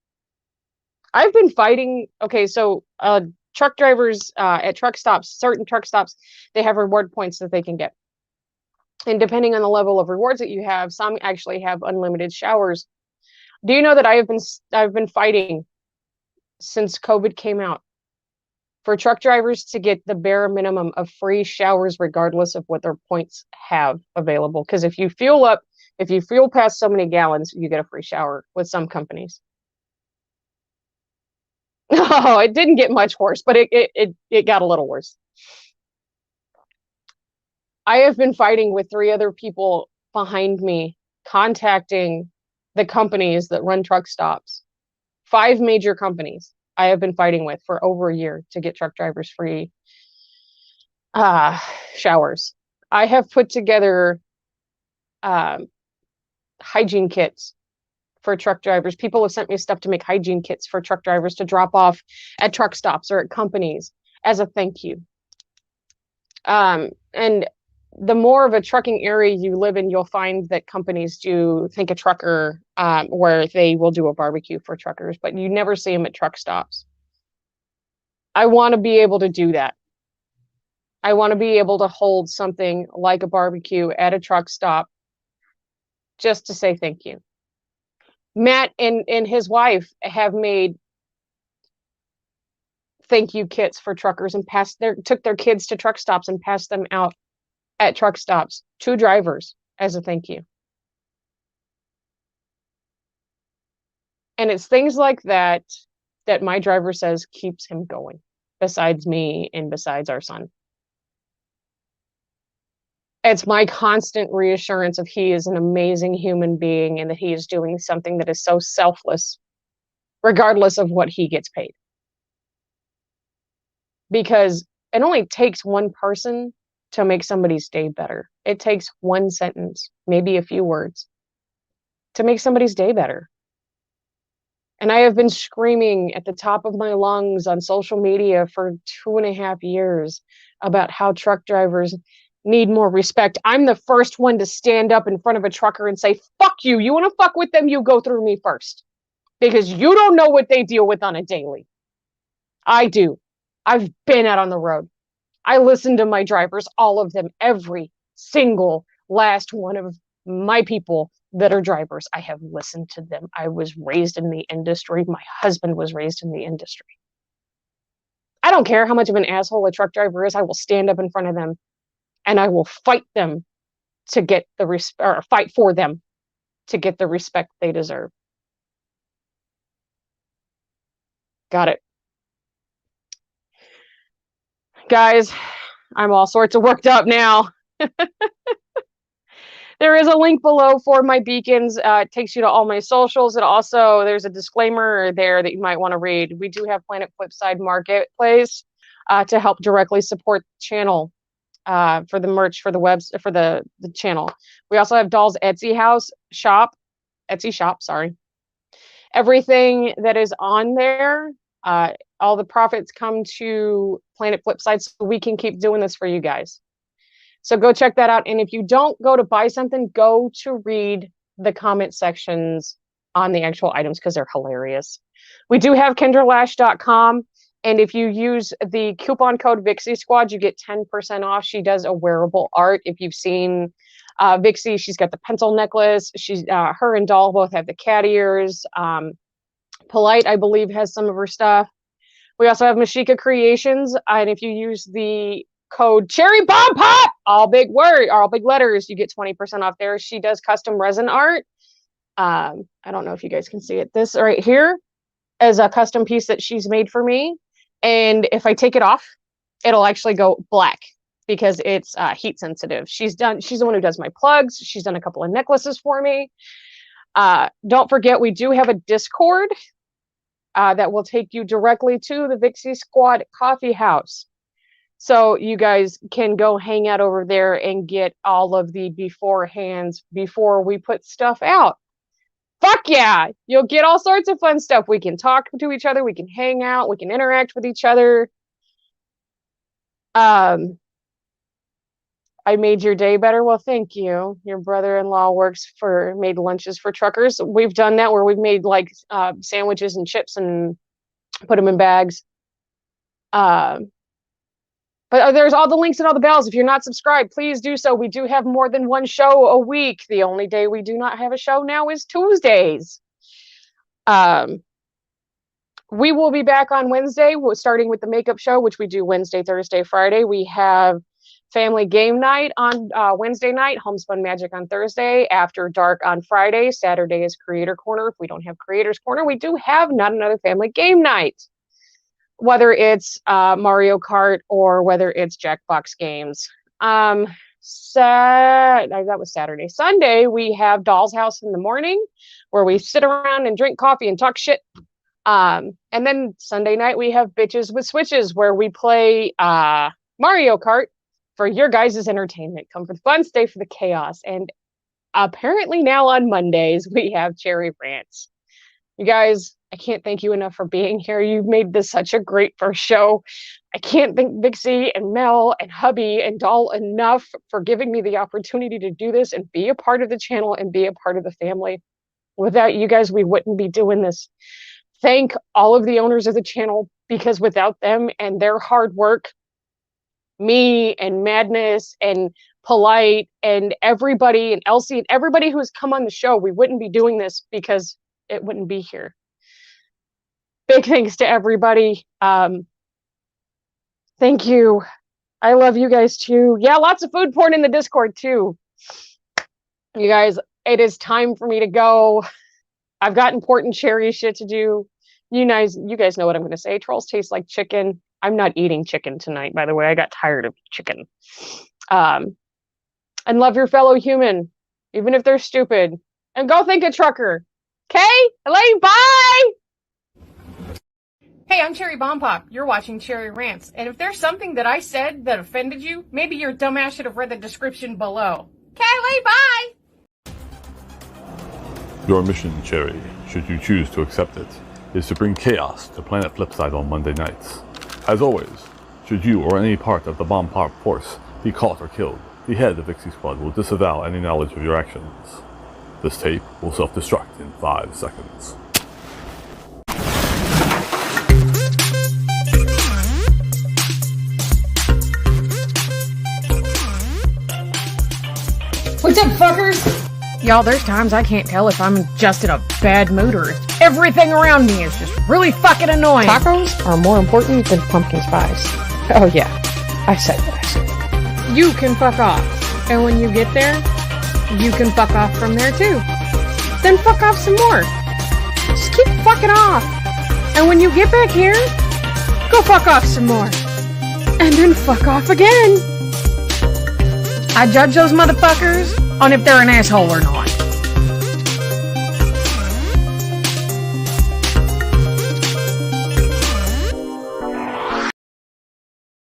I've been fighting. Okay, so truck drivers at truck stops, certain truck stops, they have reward points that they can get. And depending on the level of rewards that you have, some actually have unlimited showers. Do you know that I've been fighting since COVID came out for truck drivers to get the bare minimum of free showers, regardless of what their points have available? Because if you fuel past so many gallons, you get a free shower with some companies. No, it didn't get much worse, but it got a little worse. I have been fighting with 3 other people behind me, contacting the companies that run truck stops. 5 major companies I have been fighting with for over a year to get truck drivers free showers. I have put together hygiene kits for truck drivers. People have sent me stuff to make hygiene kits for truck drivers to drop off at truck stops or at companies as a thank you. And the more of a trucking area you live in, you'll find that companies do Think a Trucker, where they will do a barbecue for truckers, but you never see them at truck stops. I want to be able to do that. I want to be able to hold something like a barbecue at a truck stop just to say thank you. Matt and his wife have made thank you kits for truckers and took their kids to truck stops and passed them out at truck stops to drivers as a thank you. And it's things like that that my driver says keeps him going, besides me and besides our son. It's my constant reassurance of he is an amazing human being and that he is doing something that is so selfless, regardless of what he gets paid. Because it only takes one person to make somebody's day better. It takes one sentence, maybe a few words, to make somebody's day better. And I have been screaming at the top of my lungs on social media for 2.5 years about how truck drivers need more respect. I'm the first one to stand up in front of a trucker and say, fuck you. You want to fuck with them? You go through me first. Because you don't know what they deal with on a daily. I do. I've been out on the road. I listen to my drivers, all of them, every single last one of my people that are drivers. I have listened to them. I was raised in the industry. My husband was raised in the industry. I don't care how much of an asshole a truck driver is. I will stand up in front of them and I will fight them to get the or fight for them to get the respect they deserve. Got it. Guys, I'm all sorts of worked up now. There is a link below for my beacons. It takes you to all my socials. And also there's a disclaimer there that you might want to read. We do have Planet Flipside Marketplace to help directly support the channel for the merch for the channel. We also have Doll's Etsy shop. Sorry. Everything that is on there, all the profits come to Planet Flipside so we can keep doing this for you guys. So go check that out. And if you don't go to buy something, go to read the comment sections on the actual items because they're hilarious. We do have KendraLash.com. And if you use the coupon code Vixie Squad, you get 10% off. She does a wearable art. If you've seen Vixie, she's got the pencil necklace. Her and Doll both have the cat ears. Polite, I believe, has some of her stuff. We also have Mashika Creations. And if you use the code Cherry Bomb Pop, all big letters, you get 20% off there. She does custom resin art. I don't know if you guys can see it. This right here is a custom piece that she's made for me. And if I take it off, it'll actually go black because it's heat sensitive. She's the one who does my plugs. She's done a couple of necklaces for me. Don't forget, we do have a Discord that will take you directly to the Vixie Squad Coffee House. So you guys can go hang out over there and get all of the beforehands before we put stuff out. Fuck yeah! You'll get all sorts of fun stuff. We can talk to each other. We can hang out. We can interact with each other. I made your day better. Well, thank you. Your brother-in-law made lunches for truckers. We've done that where we've made like sandwiches and chips and put them in bags. But there's all the links and all the bells. If you're not subscribed, please do so. We do have more than one show a week. The only day we do not have a show now is Tuesdays. We will be back on Wednesday, starting with the makeup show, which we do Wednesday, Thursday, Friday. We have family game night on Wednesday night, Homespun Magic on Thursday, After Dark on Friday. Saturday is Creator Corner. If we don't have Creators Corner, we do have Not Another Family Game Night, whether it's Mario Kart or whether it's Jackbox games. That was Saturday. Sunday, we have Doll's House in the morning, where we sit around and drink coffee and talk shit. And then Sunday night, we have Bitches with Switches, where we play Mario Kart for your guys' entertainment. Come for the fun, stay for the chaos. And apparently now on Mondays, we have Cherry Rants. You guys, I can't thank you enough for being here. You've made this such a great first show. I can't thank Vixie and Mel and Hubby and Doll enough for giving me the opportunity to do this and be a part of the channel and be a part of the family. Without you guys, we wouldn't be doing this. Thank all of the owners of the channel, because without them and their hard work, me and Madness and Polite and everybody and Elsie and everybody who has come on the show, we wouldn't be doing this because it wouldn't be here. Big thanks to everybody. Thank you. I love you guys too. Yeah, lots of food porn in the Discord too. You guys, it is time for me to go. I've got important cherry shit to do. You guys know what I'm going to say. Trolls taste like chicken. I'm not eating chicken tonight, by the way. I got tired of chicken. And love your fellow human, even if they're stupid. And go think a trucker. Okay? I love you. Bye! Hey, I'm Cherry Bomb Pop. You're watching Cherry Rants. And if there's something that I said that offended you, maybe your dumbass should have read the description below. Okay, bye! Your mission, Cherry, should you choose to accept it, is to bring chaos to planet Flipside on Monday nights. As always, should you or any part of the Bomb Pop force be caught or killed, the head of Vixie Squad will disavow any knowledge of your actions. This tape will self-destruct in 5 seconds. What's up, fuckers? Y'all, there's times I can't tell if I'm just in a bad mood or if everything around me is just really fucking annoying. Tacos are more important than pumpkin spice. Oh yeah, I said what I said. You can fuck off. And when you get there, you can fuck off from there too. Then fuck off some more. Just keep fucking off. And when you get back here, go fuck off some more. And then fuck off again. I judge those motherfuckers on if they're an asshole or not.